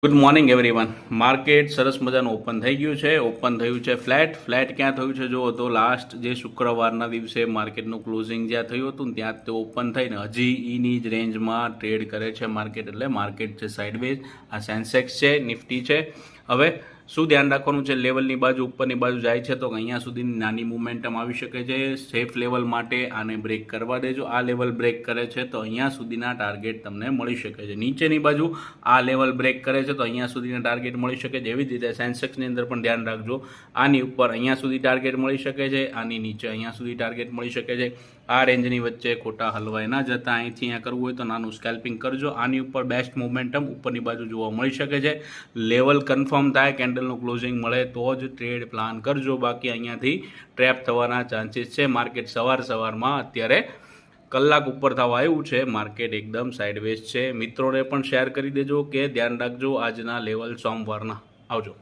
Good morning everyone. Market સરસ મજાનું open થઈ ગયું છે. ઓપન થયું છે ફ્લેટ ક્યાં થયું છે જુઓ તો લાસ્ટ જે શુક્રવારના દિવસે માર્કેટનું ક્લોઝિંગ જ્યાં થયું હતું ને ત્યાં તે ઓપન થઈને હજી એની જ રેન્જમાં ટ્રેડ કરે છે માર્કેટ. એટલે માર્કેટ છે સાઇડવેઝ. આ સેન્સેક્સ છે, નિફ્ટી છે. હવે શું ધ્યાન રાખવાનું છે, લેવલની બાજુ ઉપરની બાજુ જાય છે તો અહીંયા સુધીની નાની મુમેન્ટમ આવી શકે છે. સેફ લેવલ માટે આને બ્રેક કરવા દેજો. આ લેવલ બ્રેક કરે છે તો અહીંયા સુધીના ટાર્ગેટ તમને મળી શકે છે. નીચેની બાજુ આ લેવલ બ્રેક કરે છે તો અહીંયા સુધીના ટાર્ગેટ મળી શકે છે. એવી જ રીતે સેન્સેક્સની અંદર પણ ધ્યાન રાખજો. આની ઉપર અહીંયા સુધી ટાર્ગેટ મળી શકે છે, આની નીચે અહીંયા સુધી ટાર્ગેટ મળી શકે છે. આ રેન્જની વચ્ચે ખોટા હલવાઈ ના જતા અહીંથી અહીંયા કરવું હોય તો નાનું સ્કેલ્પિંગ કરજો. આની ઉપર બેસ્ટ મોમેન્ટમ ઉપરની બાજુ જોવા મળી શકે છે. લેવલ કન્ફર્મ થાય, કેન્ડલનું ક્લોઝિંગ મળે તો જ ટ્રેડ પ્લાન કરજો. બાકી અહીંયાથી ટ્રેપ થવાના ચાન્સીસ છે. માર્કેટ સવારમાં અત્યારે કલાક ઉપર થવા આવ્યું છે. માર્કેટ એકદમ સાઇડવેઝ છે. મિત્રોને પણ શેર કરી દેજો કે ધ્યાન રાખજો આજના લેવલ સોમવારના. આવજો.